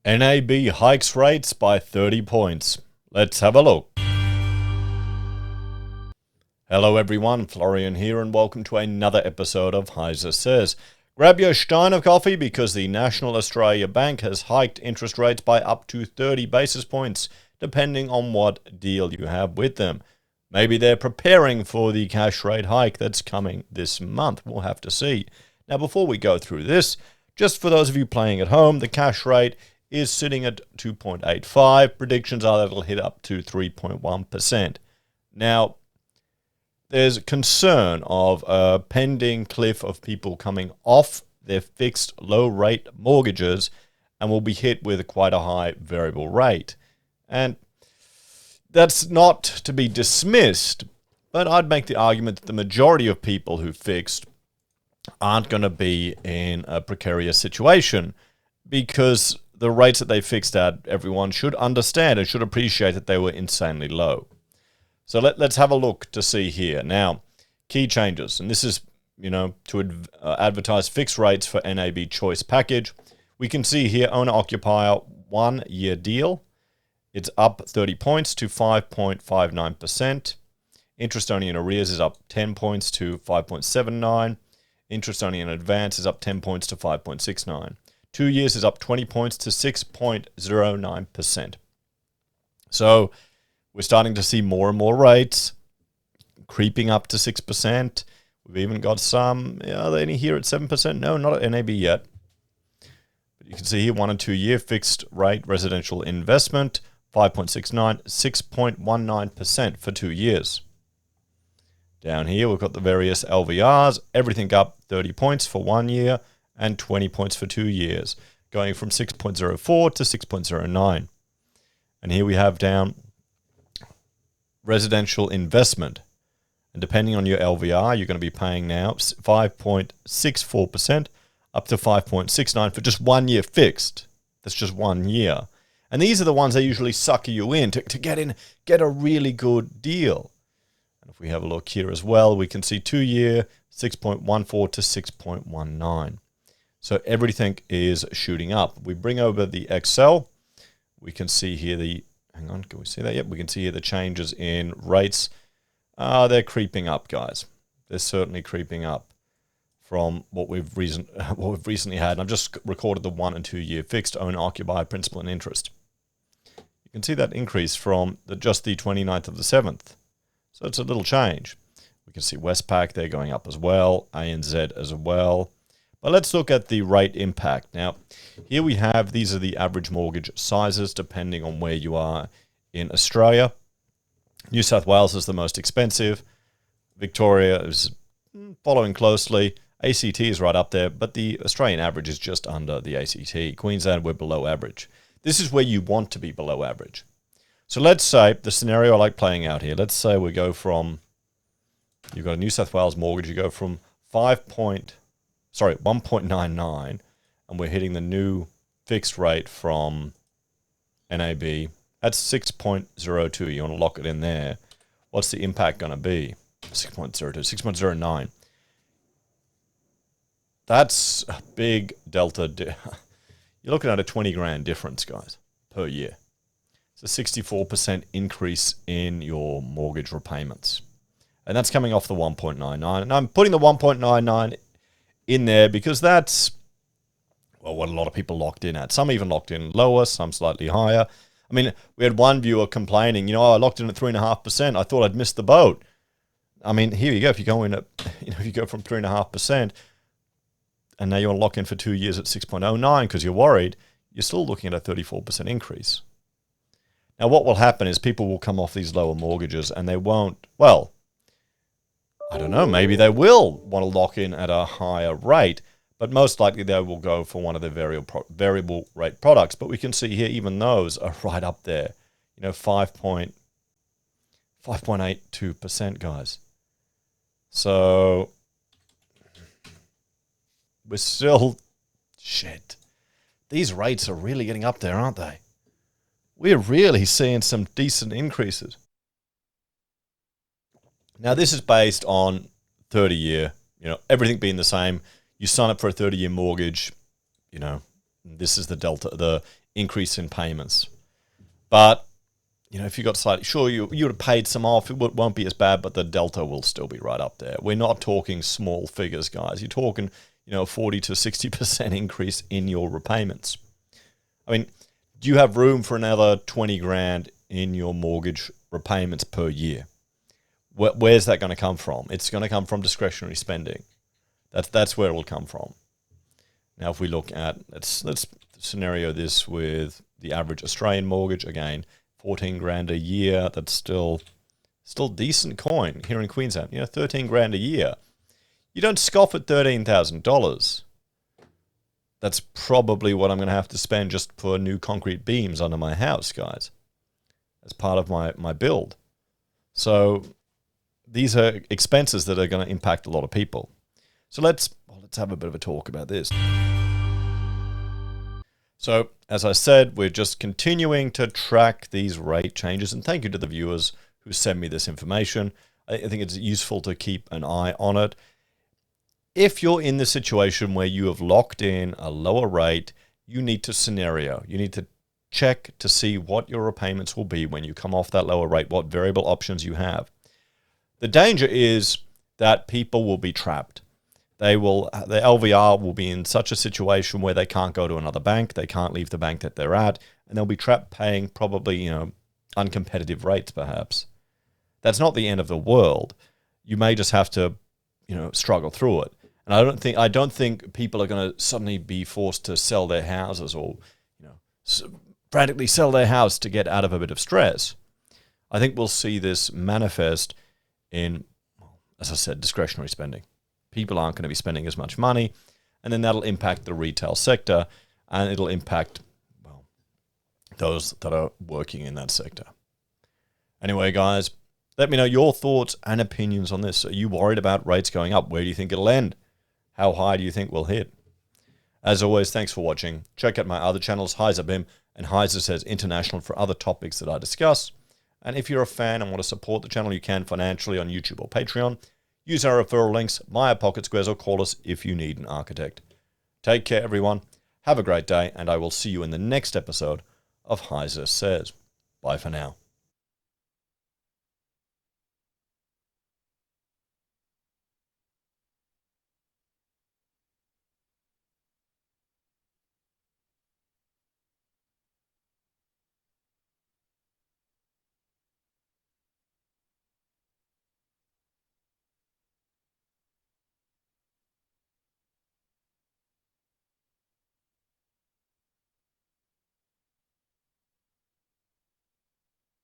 NAB hikes rates by 30 points. Let's have a look. Hello everyone, Florian here and welcome to another episode of HeiseSays. Grab your stein of coffee because the National Australia Bank has hiked interest rates by up to 30 basis points, depending on what deal you have with them. Maybe they're preparing for the cash rate hike that's coming this month. We'll have to see. Now, before we go through this, just for those of you playing at home, the cash rate is sitting at 2.85. Predictions are that it'll hit up to 3.1%. Now, there's concern of a pending cliff of people coming off their fixed low-rate mortgages and will be hit with quite a high variable rate. And that's not to be dismissed, but I'd make the argument that the majority of people who fixed aren't going to be in a precarious situation because the rates that they fixed at, everyone should understand and should appreciate that they were insanely low. So let's have a look to see here. Now, key changes, and this is, to advertise fixed rates for NAB Choice Package. We can see here owner-occupier 1-year deal. It's up 30 points to 5.59%. Interest only in arrears is up 10 points to 5.79. Interest only in advance is up 10 points to 5.69. 2 years is up 20 points to 6.09%. So we're starting to see more and more rates creeping up to 6%. We've even got some, are they any here at 7%? No, not at NAB yet. But you can see here 1 and 2 year fixed rate residential investment, 5.69, 6.19% for 2 years. Down here, we've got the various LVRs, everything up 30 points for 1 year and 20 points for 2 years, going from 6.04 to 6.09. And here we have down residential investment. And depending on your LVR, you're going to be paying now 5.64% up to 5.69 for just 1 year fixed. That's just 1 year. And these are the ones that usually sucker you in to get a really good deal. And if we have a look here as well, we can see 2 year 6.14 to 6.19. So everything is shooting up. We bring over the Excel. We can see here can we see that? Yep, we can see here the changes in rates. They're creeping up, guys. They're certainly creeping up from what we've recently had. And I've just recorded the 1 and 2 year fixed owner-occupied principal and interest. You can see that increase from just the 29th of the 7th. So it's a little change. We can see Westpac, they're going up as well, ANZ as well. But let's look at the rate impact. Now, here we have, these are the average mortgage sizes depending on where you are in Australia. New South Wales is the most expensive. Victoria is following closely. ACT is right up there, but the Australian average is just under the ACT. Queensland, we're below average. This is where you want to be below average. So let's say, the scenario I like playing out here, let's say we go from, you've got a New South Wales mortgage, you go from 1.99, and we're hitting the new fixed rate from NAB. That's 6.02. You want to lock it in there. What's the impact going to be? 6.02, 6.09. That's a big delta. You're looking at a 20 grand difference, guys, per year. It's a 64% increase in your mortgage repayments. And that's coming off the 1.99. And I'm putting the 1.99 in there because that's, well, what a lot of people locked in at. Some even locked in lower, some slightly higher. I mean, we had one viewer complaining, I locked in at 3.5%. I thought I'd missed the boat. I mean, here you go. If you go in at, if you go from 3.5% and now you want to lock in for 2 years at 6.09 because you're worried, you're still looking at a 34% increase. Now, what will happen is people will come off these lower mortgages and they won't, well, I don't know, maybe they will want to lock in at a higher rate, but most likely they will go for one of the variable rate products. But we can see here, even those are right up there, 5.82%, guys. So we're still, shit. These rates are really getting up there, aren't they? We're really seeing some decent increases. Now, this is based on 30-year, everything being the same. You sign up for a 30-year mortgage, this is the delta, the increase in payments. But, if you got slightly, sure, you would have paid some off, it won't be as bad, but the delta will still be right up there. We're not talking small figures, guys. You're talking, 40 to 60% increase in your repayments. I mean, do you have room for another 20 grand in your mortgage repayments per year? Where's that going to come from? It's going to come from discretionary spending. That's where it will come from. Now, if we look at, let's scenario this with the average Australian mortgage, again, 14 grand a year, that's still decent coin here in Queensland. 13 grand a year. You don't scoff at $13,000. That's probably what I'm going to have to spend just for new concrete beams under my house, guys, as part of my build. So these are expenses that are going to impact a lot of people. So let's have a bit of a talk about this. So, as I said, we're just continuing to track these rate changes, and thank you to the viewers who send me this information. I think it's useful to keep an eye on it. If you're in the situation where you have locked in a lower rate, you need to scenario. You need to check to see what your repayments will be when you come off that lower rate, what variable options you have. The danger is that people will be trapped. The LVR will be in such a situation where they can't go to another bank, they can't leave the bank that they're at, and they'll be trapped paying probably, uncompetitive rates perhaps. That's not the end of the world. You may just have to, struggle through it. And I don't think people are going to suddenly be forced to sell their houses or, frantically sell their house to get out of a bit of stress. I think we'll see this manifest in, as I said, discretionary spending. People aren't going to be spending as much money, and then that'll impact the retail sector, and it'll impact, those that are working in that sector. Anyway, guys, let me know your thoughts and opinions on this. Are you worried about rates going up? Where do you think it'll end? How high do you think we'll hit? As always, thanks for watching. Check out my other channels, HeiseBim and HeiseSays International, for other topics that I discuss. And if you're a fan and want to support the channel, you can financially on YouTube or Patreon. Use our referral links, via Pocket Squares, or call us if you need an architect. Take care, everyone. Have a great day, and I will see you in the next episode of HeiseSays. Bye for now.